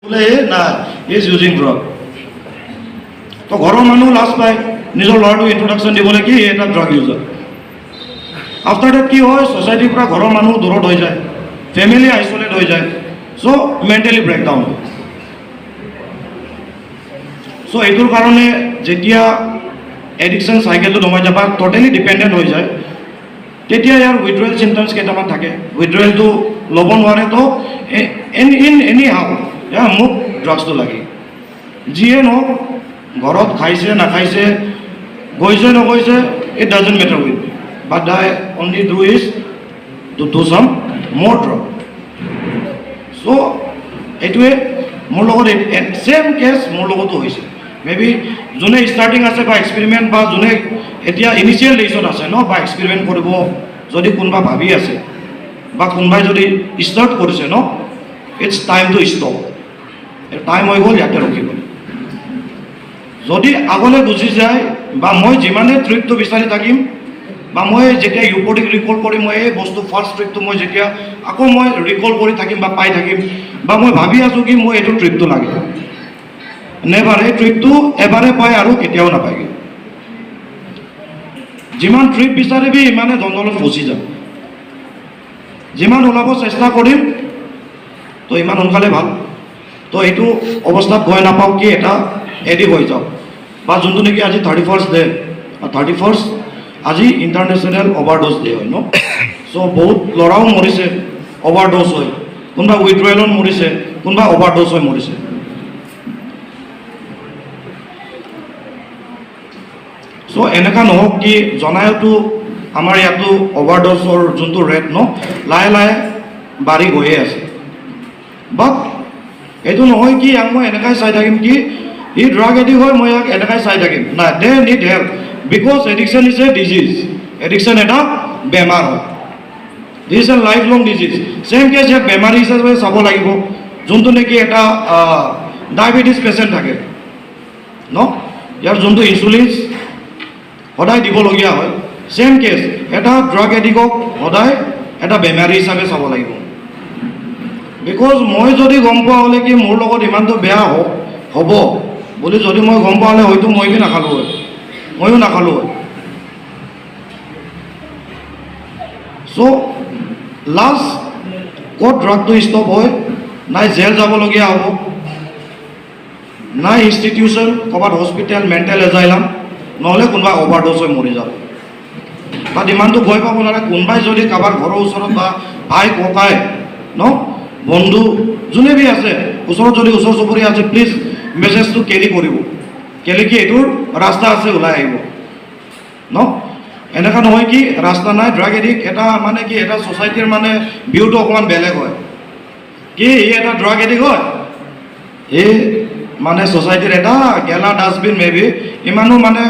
is using drug. তো ঘৰৰ মানুহ লাজ পায় নিজৰ ল'ৰাটো ইন্ট্ৰডাকশ্যন দিবলৈ কি এটা ড্ৰাগ ইউজাৰ। আফটাৰ ডেট কি হয় ছ'চাইটিৰ পৰা ঘৰৰ মানুহ দূৰত হৈ যায়, ফেমিলি আইচলেট হৈ যায়, চ' মেণ্টেলি ব্ৰেকডাউন হয়। চ' এইটোৰ কাৰণে যেতিয়া এডিকশ্যন চাইকেলটো নমাই যায় বা ট'টেলি ডিপেণ্ডেণ্ট হৈ যায়, তেতিয়া ইয়াৰ উইথড্ৰয়েল চিমটমছ কেইটামান থাকে। উইথড্ৰয়েলটো ল'ব নোৱাৰে তো এনি হাউ মোক ড্ৰাগছটো লাগে, যিয়ে নহওক ঘৰত খাইছে নাখাইছে গৈছে নগৈছে it doesn't matter with me, but I only do is to do some more drug. চ' এইটোৱে মোৰ লগত ছেম কেছ মোৰ লগতো হৈছে। মেবি যোনে ষ্টাৰ্টিং আছে বা এক্সপেৰিমেণ্ট বা যোনে এতিয়া ইনিচিয়েল ডেজত আছে ন বা এক্সপেৰিমেণ্ট কৰিব যদি কোনোবা ভাবি আছে বা কোনোবাই যদি ষ্টাৰ্ট কৰিছে ন, it's time to stop. Time হৈ গ'ল, ইয়াতে ৰখিব। যদি আগলৈ গুচি যায় বা মই যিমানে ট্ৰিপটো বিচাৰি থাকিম বা মই যেতিয়া ইউপটিক ৰিকল কৰিম, মই এই বস্তু ফাৰ্ষ্ট ট্ৰিপটো মই যেতিয়া আকৌ মই ৰিকল কৰি থাকিম বা পাই থাকিম বা মই ভাবি আছোঁ কি মই এইটো ট্ৰিপটো লাগে, নেভাৰ। এই ট্ৰিপটো এবাৰে পায় আৰু কেতিয়াও নাপায়গৈ। যিমান ট্ৰিপ বিচাৰিবি ইমানে জংঘলত ফচি যাম। যিমান ওলাব চেষ্টা কৰিম তো ইমান সোনকালে ভাল। তো এইটো অৱস্থাত গৈ নাপাওঁ কি এটা এডিক হৈ যাওক। বা যোনটো নেকি আজি 31st ডে, 31st আজি ইণ্টাৰনেশ্যনেল অভাৰড'জ ডে হয় ন। চ' বহুত ল'ৰাও মৰিছে অভাৰড'জ হৈ, কোনোবা উইথড্ৰয়েলত মৰিছে, কোনোবা অভাৰড'জ হৈ মৰিছে। চ' এনেকুৱা নহওক কি জনায়তো আমাৰ ইয়াতো অভাৰড'জৰ যোনটো ৰেট ন লাহে লাহে বাঢ়ি গৈয়ে আছে। বাট এইটো নহয় কি ইয়াক মই এনেকৈ চাই থাকিম কি ই ড্ৰাগ এডিক হয় মই ইয়াক এনেকৈ চাই থাকিম, নাই। They need help because addiction is a disease. Addiction এটা বেমাৰ হয়, this a life long disease. Same case ইয়াক বেমাৰী হিচাপে চাব লাগিব। যোনটো নেকি এটা ডায়েবেটিছ পেচেণ্ট থাকে ন, ইয়াৰ যোনটো ইনচুলিন সদায় দিবলগীয়া হয়, ছেম কেছ এটা ড্ৰাগ এডিকক সদায় এটা বেমাৰী হিচাপে চাব লাগিব। বিকজ মই যদি গম পোৱা হ'লে কি মোৰ লগত ইমানটো বেয়া হ'ব বুলি যদি মই গম পোৱা হ'লে হয়তো মই নাখালোঁ হয়, ময়ো নাখালোঁ হয়। চ' লাষ্ট ক'ত ড্ৰাগটো ষ্টপ হয়, নাই জেল যাবলগীয়া হ'ব, নাই ইনষ্টিটিউশ্যন ক'ৰবাত হস্পিটেল মেণ্টেল এজাইলাম, নহ'লে কোনোবা অভাৰড'জ হৈ মৰি যাব। বাট ইমানটো ভয় পাব নালাগে। কোনোবাই যদি কাৰোবাৰ ঘৰৰ ওচৰত বা ভাই ককাই ন বন্ধু যোনে বি আছে ওচৰত যদি ওচৰ চুবুৰীয়া আছে, প্লিজ মেছেজটো কেৰি কৰিব। কেলে কি এইটোৰ ৰাস্তা আছে, ওলাই আহিব ন। এনেকুৱা নহয় কি ৰাস্তা নাই। ড্ৰাগ এডিক এটা মানে কি এটা ছ'চাইটিৰ মানে ভিউটো অকণমান বেলেগ হয় কি ই এটা ড্ৰাগ এডিক হয়, এই মানে ছ'চাইটিৰ এটা গেলা ডাষ্টবিন মেবি ইমানো মানে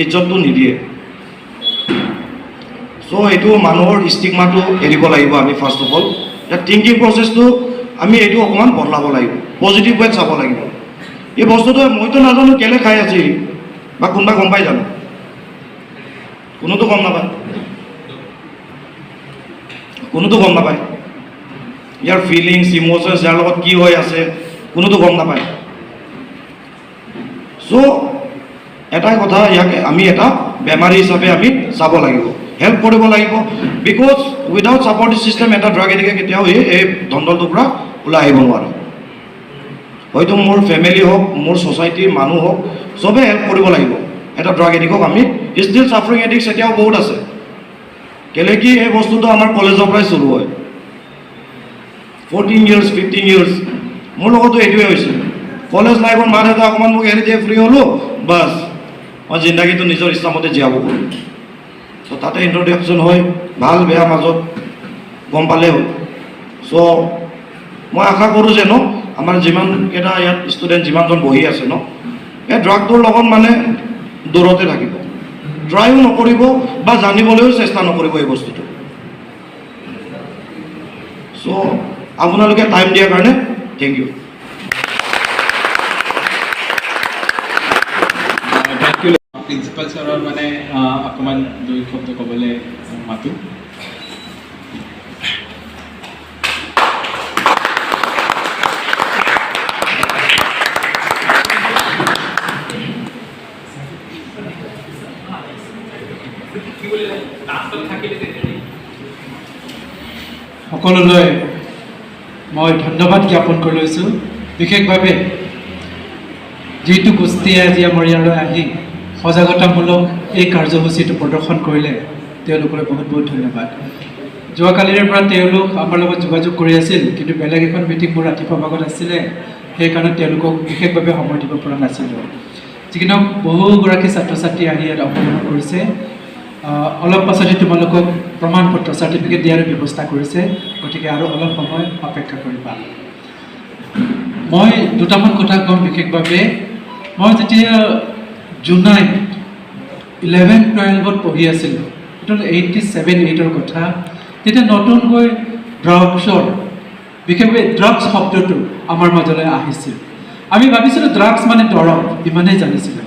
ইজ্জতটো নিদিয়ে। চ' এইটো মানুহৰ ষ্টিগমাটো এৰিব লাগিব আমি। ফাৰ্ষ্ট অফ অল থিংকিং প্ৰচেছটো আমি এইটো অকণমান বদলাব লাগিব, পজিটিভ ৱেত চাব লাগিব। এই বস্তুটো মইতো নাজানো কেলে খাই আছে বা কোনোবা গম পাই জানো, কোনোতো গম নাপায়, কোনোতো গম নাপায়। ইয়াৰ ফিলিংছ ইম'শ্যনছ ইয়াৰ লগত কি হৈ আছে কোনোতো গম নাপায়। চ' এটাই কথা, ইয়াক আমি এটা বেমাৰী হিচাপে আমি চাব লাগিব, হেল্প কৰিব লাগিব। বিকজ উইদাউট ছাপৰ্টিভ ছিষ্টেম এটা ড্ৰাগ এডিকে কেতিয়াও এই ধন্দলটোৰ পৰা ওলাই আহিব নোৱাৰে। হয়তো মোৰ ফেমিলি হওক, মোৰ ছ'চাইটিৰ মানুহ হওক, চবেই হেল্প কৰিব লাগিব এটা ড্ৰাগ এডিকক। আমি ষ্টিল ছাফাৰিং এডিক্টছ এতিয়াও বহুত আছে। কেলে কি এই বস্তুটো আমাৰ কলেজৰ পৰাই চলোৱা হয়। 14 years 15 years মোৰ লগতো এইটোৱে হৈছিল। কলেজ লাইফত মা দেউতা অকণমান মোক এৰি দিয়ে, ফ্ৰী হ'লোঁ, বাছ মই জিন্দগীটো নিজৰ ইচ্ছামতে জীয়াব পাৰোঁ। চ' তাতে ইণ্ট্ৰডাকশ্যন হয়, ভাল বেয়া মাজত গম পালে হ'ল। চ' মই আশা কৰোঁ যে ন আমাৰ যিমানকেইটা ইয়াত ষ্টুডেণ্ট যিমানজন বহি আছে ন, এই ড্ৰাগটোৰ লগত মানে দূৰতে থাকিব, ট্ৰাইও নকৰিব বা জানিবলৈও চেষ্টা নকৰিব এই বস্তুটো। চ' আপোনালোকে টাইম দিয়াৰ কাৰণে থেংক ইউ। প্ৰিন্সিপাল ছাৰৰ মানে অকণমান দুই শব্দ ক'বলৈ মাতোঁ। সকলোলৈ মই ধন্যবাদ জ্ঞাপন কৰি লৈছোঁ। বিশেষভাৱে যিটো গোষ্ঠীয়ে আজি আমাৰ ইয়ালৈ আহি সজাগতামূলক এই কাৰ্যসূচীটো প্ৰদৰ্শন কৰিলে তেওঁলোকলৈ বহুত বহুত ধন্যবাদ। যোৱাকালিৰে পৰা তেওঁলোক আমাৰ লগত যোগাযোগ কৰি আছিল, কিন্তু বেলেগ এখন মিটিং মোৰ ৰাতিপুৱা ভাগত আছিলে, সেইকাৰণে তেওঁলোকক বিশেষভাৱে সময় দিব পৰা নাছিলোঁ। যি নহওক বহুগৰাকী ছাত্ৰ ছাত্ৰী আহি ইয়াত অংশগ্ৰহণ কৰিছে। অলপ পাছতে তোমালোকক প্ৰমাণ পত্ৰ চাৰ্টিফিকেট দিয়াৰ ব্যৱস্থা কৰিছে, গতিকে আৰু অলপ সময় অপেক্ষা কৰিবা। মই দুটামান কথা ক'ম বিশেষভাৱে। মই যেতিয়া জুনাইত 11-12ত পঢ়ি আছিলোঁ, এইটো 87-88ৰ কথা, তেতিয়া নতুনকৈ ড্ৰাগছৰ বিশেষভাৱে ড্ৰাগছ শব্দটো আমাৰ মাজলৈ আহিছিল। আমি ভাবিছিলোঁ ড্ৰাগছ মানে দৰৱ, ইমানেই জানিছিলোঁ।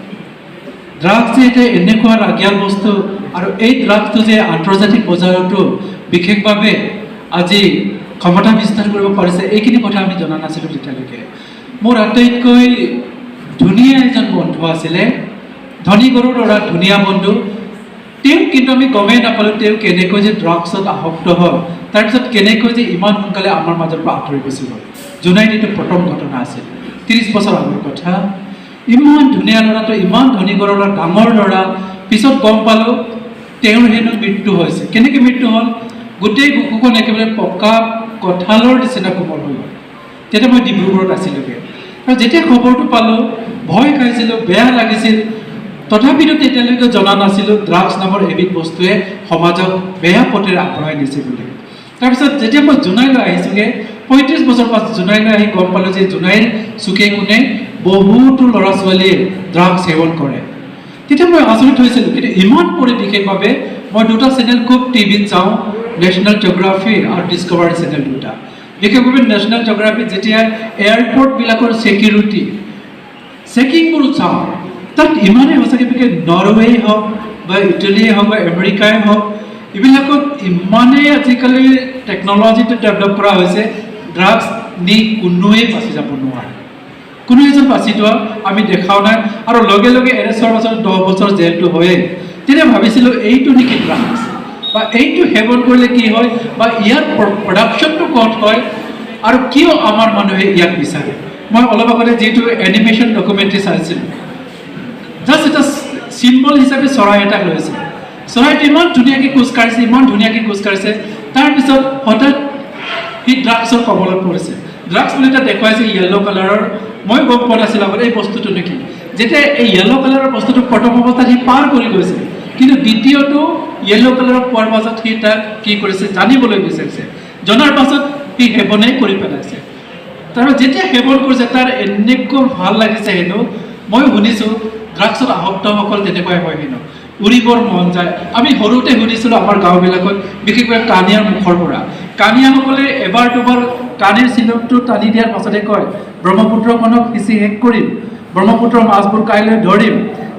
ড্ৰাগছ যে এতিয়া এনেকুৱা ৰাগিয়াল বস্তু, আৰু এই ড্ৰাগছটো যে আন্তৰ্জাতিক বজাৰতো বিশেষভাৱে আজি ক্ষমতা বিস্তাৰ কৰিব পাৰিছে, এইখিনি কথা আমি জনা নাছিলোঁ তেতিয়ালৈকে। মোৰ আটাইতকৈ ধুনীয়া এজন বন্ধু আছিলে, ধনীঘৰৰ ল'ৰা, ধুনীয়া বন্ধু। তেওঁক কিন্তু আমি গমেই নাপালোঁ তেওঁ কেনেকৈ যে ড্ৰাগছত আসক্ত হ'ল, তাৰপিছত কেনেকৈ যে ইমান সোনকালে আমাৰ মাজৰ পৰা আঁতৰি গুচি গ'ল। জুনাইত এইটো প্ৰথম ঘটনা আছিল, 30 বছৰ আগৰ কথা। ইমান ধুনীয়া ল'ৰাটো, ইমান ধনী ঘৰৰ ল'ৰা, ডাঙৰ ল'ৰা। পিছত গম পালোঁ তেওঁৰ হেনো মৃত্যু হৈছে। কেনেকৈ মৃত্যু হ'ল? গোটেই বুকুখন একেবাৰে পকা কঁঠালৰ নিচিনা কোমল হৈ গ'ল। তেতিয়া মই ডিব্ৰুগড়ত আছিলোঁগৈ, আৰু যেতিয়া খবৰটো পালোঁ ভয় খাইছিলোঁ, বেয়া লাগিছিল। তথাপিতো তেতিয়ালৈকে জনা নাছিলোঁ ড্ৰাগছ নামৰ এবিধ বস্তুৱে সমাজক বেয়া পথেৰে আগবঢ়াই নিছে বুলি। তাৰপিছত যেতিয়া মই জোনাইলৈ আহিছোঁগৈ, 35 বছৰ পাছত জোনাইলৈ আহি গম পালোঁ যে জোনাইৰ চুকে কোণে বহুতো ল'ৰা ছোৱালীয়ে ড্ৰাগছ সেৱন কৰে। তেতিয়া মই আচৰিত হৈছিলোঁ। কিন্তু ইমান পৰি বিশেষভাৱে মই দুটা চেনেল খুব টিভিত চাওঁ, নেশ্যনেল জিঅ'গ্ৰাফি আৰু ডিস্কভাৰী চেনেল দুটা। বিশেষভাৱে নেশ্যনেল জিঅ'গ্ৰাফিত যেতিয়া এয়াৰপৰ্টবিলাকৰ ছিকিউৰিটি চেকিংবোৰ চাওঁ, তাত ইমানেই সঁচাকৈ বিশেষ নৰৱেই হওক বা ইটালীয়ে হওক বা আমেৰিকাই হওক, এইবিলাকত ইমানেই আজিকালি টেকন'লজিটো ডেভেলপ কৰা হৈছে, ড্ৰাগছ নি কোনোৱেই বাচি যাব নোৱাৰে। কোনো এজন বাচি যোৱা আমি দেখাও নাই, আৰু লগে লগে এৰেষ্টৰ পাছত 10 বছৰ জেলটো হয়েই। তেতিয়া ভাবিছিলোঁ এইটো নেকি ড্ৰাগছ, বা এইটো সেৱন কৰিলে কি হয়, বা ইয়াৰ প্ৰডাকশ্যনটো ক'ত হয়, আৰু কিয় আমাৰ মানুহে ইয়াক বিচাৰে। মই অলপ আগতে যিটো এনিমেশ্যন ডকুমেণ্টাৰী চাইছিলোঁ, জাষ্ট এটা চিম্বল হিচাপে চৰাই এটাক লৈছে। চৰাইটো ইমান ধুনীয়াকৈ খোজকাঢ়িছে, ইমান ধুনীয়াকৈ খোজকাঢ়িছে, তাৰপিছত হঠাৎ সি ড্ৰাগছৰ কবলত পৰিছে। ড্ৰাগছ বুলি এটা দেখুৱাইছে য়েল্ল' কালাৰৰ। মই গম পোৱা নাছিলোঁ আগতে এই বস্তুটো নেকি। যেতিয়া এই য়েল্ল' কালাৰৰ বস্তুটো প্ৰথম অৱস্থাত সি পাৰ কৰি গৈছে, কিন্তু দ্বিতীয়টো য়েল্ল' কালাৰত পোৱাৰ পাছত সি তাক কি কৰিছে জানিবলৈ বিচাৰিছে। জনাৰ পাছত সি সেৱনেই কৰি পেলাইছে। তাৰপিছত যেতিয়া সেৱন কৰিছে তাৰ এনেকৈ ভাল লাগিছে হেনো। মই শুনিছোঁ ড্ৰাগছত আসক্তসকল তেনেকুৱাই হয় হেনো, উৰিবৰ মন যায়। আমি সৰুতে শুনিছিলোঁ আমাৰ গাঁওবিলাকত, বিশেষকৈ কানিয়াৰ মুখৰ পৰা। কানিয়াসকলে এবাৰ দুবাৰ কানিৰ চিলকটো টানি দিয়াৰ পাছতে কয়, ব্ৰহ্মপুত্ৰখনক সিঁচি শেষ কৰিম, ব্ৰহ্মপুত্ৰৰ মাছবোৰ কাইলৈ ধৰিম,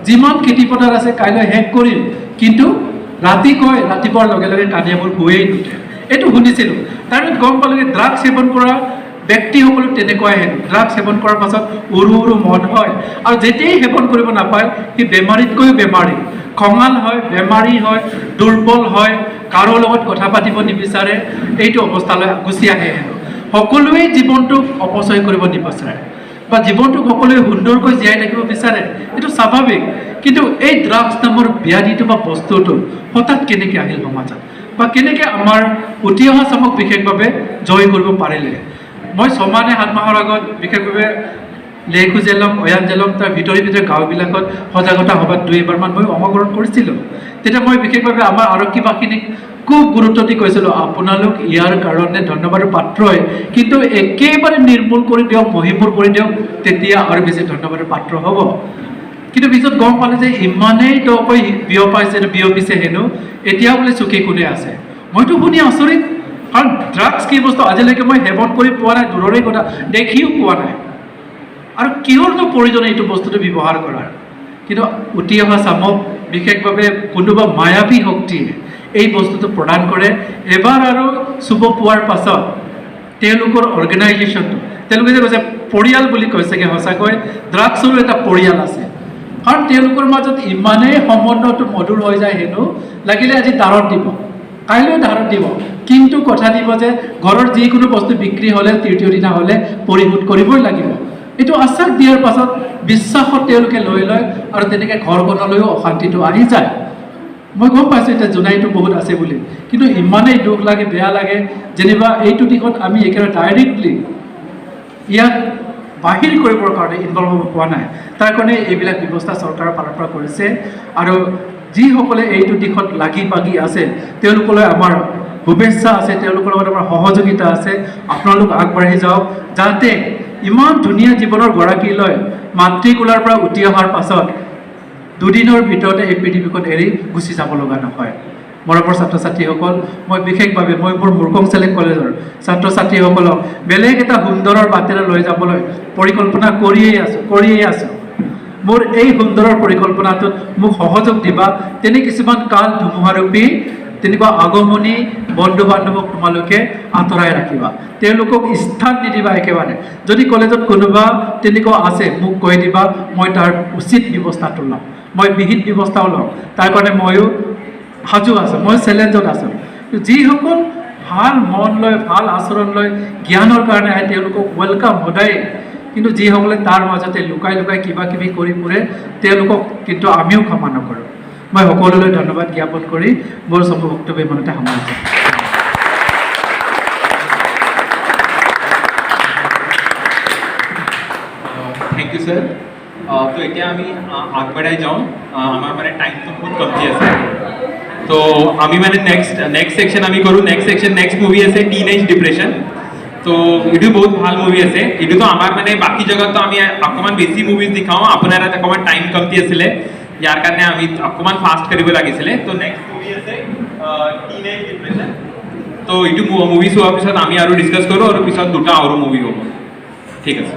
যিমান খেতিপথাৰ আছে কাইলৈ শেষ কৰিম। কিন্তু ৰাতি কয়, ৰাতিপুৱাৰ লগে লগে কানিয়াবোৰ শুৱেই নুঠে। এইটো শুনিছিলোঁ। তাৰপিছত গম পালোঁ যে ড্ৰাগছ সেৱন কৰা ব্যক্তিসকলো তেনেকুৱাই হেনো। ড্ৰাগছ সেৱন কৰাৰ পাছত উৰু উৰু মন হয়, আৰু যেতিয়াই সেৱন কৰিব নাপায় সি বেমাৰীতকৈও বেমাৰী, খঙাল হয়, বেমাৰী হয়, দুৰ্বল হয়, কাৰো লগত কথা পাতিব নিবিচাৰে, এইটো অৱস্থালৈ গুচি আহে হেনো। সকলোৱে জীৱনটোক অপচয় কৰিব নিবিচাৰে, বা জীৱনটোক সকলোৱে সুন্দৰকৈ জীয়াই থাকিব বিচাৰে, এইটো স্বাভাৱিক। কিন্তু এই ড্ৰাগছ নামৰ ব্যাধিটো বা বস্তুটো হঠাৎ কেনেকৈ আহিল সমাজত, বা কেনেকৈ আমাৰ উঠি অহা চামক বিশেষভাৱে জয় কৰিব পাৰিলে। মই 6 মাহ নে 7 মাহৰ আগত বিশেষভাৱে লেখু জেলম, অয়ান জেলম, তাৰ ভিতৰে গাঁওবিলাকত সজাগতা সভাত 2-এবাৰমান মই অংশগ্ৰহণ কৰিছিলোঁ। তেতিয়া মই বিশেষভাৱে আমাৰ আৰক্ষী বাহিনীক খুব গুৰুত্ব দি কৈছিলোঁ, আপোনালোক ইয়াৰ কাৰণে ধন্যবাদৰ পাত্ৰই, কিন্তু একেবাৰে নিৰ্মূল কৰি দিয়ক, মহিমূৰ কৰি দিয়ক, তেতিয়া আৰু বেছি ধন্যবাদৰ পাত্ৰ হ'ব। কিন্তু পিছত গম পালোঁ যে ইমানেই দকৈ বিয়পিছে হেনো, এতিয়া বোলে চুকে কোণে আছে। মইতো শুনি আচৰিত, কাৰণ ড্ৰাগছ কি বস্তু আজিলৈকে মই সেৱন কৰি পোৱা নাই, দূৰৰে কথা, দেখিও পোৱা নাই, আৰু কিহৰনো প্ৰয়োজন এইটো বস্তুটো ব্যৱহাৰ কৰাৰ। কিন্তু উঠি অহা চামক বিশেষভাৱে কোনোবা মায়াবী শক্তিয়ে এই বস্তুটো প্ৰদান কৰে। এবাৰ আৰু চুব পোৱাৰ পাছত তেওঁলোকৰ অৰ্গেনাইজেশ্যনটো, তেওঁলোকে যে কৈছে পৰিয়াল বুলি কৈছেগৈ, সঁচাকৈ ড্ৰাগছৰো এটা পৰিয়াল আছে। কাৰণ তেওঁলোকৰ মাজত ইমানেই সম্বন্ধটো মধুৰ হৈ যায় হেনো, লাগিলে আজি ধাৰত দিব, কাইলৈ ধাৰত দিব, কিন্তু কথা দিব যে ঘৰৰ যিকোনো বস্তু বিক্ৰী হ'লে তৃতীয় দিনা হ'লে পৰিশোধ কৰিবই লাগিব। এইটো আশ্বাস দিয়াৰ পাছত বিশ্বাসত তেওঁলোকে লৈ লয় আৰু তেনেকৈ ঘৰখনলৈও অশান্তিটো আহি যায়। মই গম পাইছোঁ এতিয়া জোনাইটো বহুত আছে বুলি, কিন্তু ইমানেই দুখ লাগে, বেয়া লাগে, যেনিবা এইটো দিশত আমি একেবাৰে ডাইৰেক্টলি ইয়াক বাহিৰ কৰিবৰ কাৰণে ইনভলভ হ'ব পোৱা নাই। তাৰ কাৰণে এইবিলাক ব্যৱস্থা চৰকাৰৰ ফালৰ পৰা কৰিছে আৰু যিসকলে এইটো দিশত লাগি পাগি আছে তেওঁলোকলৈ আমাৰ শুভেচ্ছা আছে, তেওঁলোকৰ লগত আমাৰ সহযোগিতা আছে। আপোনালোক আগবাঢ়ি যাওক যাতে ইমান ধুনীয়া জীৱনৰ গৰাকীলৈ মাতৃকোলাৰ পৰা উঠি অহাৰ পাছত দুদিনৰ ভিতৰতে এই পৃথিৱীখন এৰি গুচি যাব লগা নহয়। মৰমৰ ছাত্ৰ ছাত্ৰীসকল, মই বিশেষভাৱে মই মোৰ মুৰ্কং চেলেক কলেজৰ ছাত্ৰ ছাত্ৰীসকলক বেলেগ এটা সুন্দৰৰ বাটেৰে লৈ যাবলৈ পৰিকল্পনা কৰিয়েই আছোঁ। মোৰ এই সুন্দৰৰ পৰিকল্পনাটোত মোক সহযোগ দিবা। তেনে কিছুমান কাল ধুমুহাৰূপী তেনেকুৱা আগমনী বন্ধু বান্ধৱক তোমালোকে আঁতৰাই ৰাখিবা, তেওঁলোকক স্থান নিদিবা একেবাৰে। যদি কলেজত কোনোবা তেনেকুৱা আছে মোক কৈ দিবা, মই তাৰ উচিত ব্যৱস্থাটো ল'ম, মই বিহিত ব্যৱস্থাও ল'ম। তাৰ কাৰণে ময়ো সাজু আছোঁ, মই চেলেঞ্জত আছোঁ। যিসকল ভাল মন লৈ ভাল আচৰণ লৈ জ্ঞানৰ কাৰণে আহে তেওঁলোকক ৱেলকাম সদায়, কিন্তু যিসকলে তাৰ মাজতে লুকাই লুকাই কিবা কিবি কৰি ফুৰে তেওঁলোকক কিন্তু আমিও ক্ষমা নকৰোঁ। মই সকলোলৈ ধন্যবাদ জ্ঞাপন কৰি মোৰ চমু বক্তব্য ইমানতে সামৰিছোঁ। Thank you sir. তো এতিয়া আমি আগবাঢ়াই যাওঁ, আমাৰ মানে টাইমটো বহুত কমটি আছে। তো আমি মানে নেক্সট সেকশন আমি কৰোঁ। নেক্সট মুভি আছে টিনেজ ডিপ্ৰেশ্যন। তো এইটো বহুত ভাল মুভি আছে। এইটোতো আমাৰ মানে বাকী জেগাতো আমি অকণমান বেছি মুভিজ দেখাওঁ, আপোনাৰ ইয়াত অকণমান টাইম কমটি আছিলে, ইয়াৰ কাৰণে আমি অকণমান ফাষ্ট কৰিব লাগিছিলে। তো নেক্সট মুভি আছে টিনেজ ডিপ্ৰেশ্যন। তো এইটো মুভি চোৱাৰ পিছত আমি আৰু ডিছকাছ কৰোঁ আৰু পিছত দুটা আৰু মুভি হ'ব। ঠিক আছে।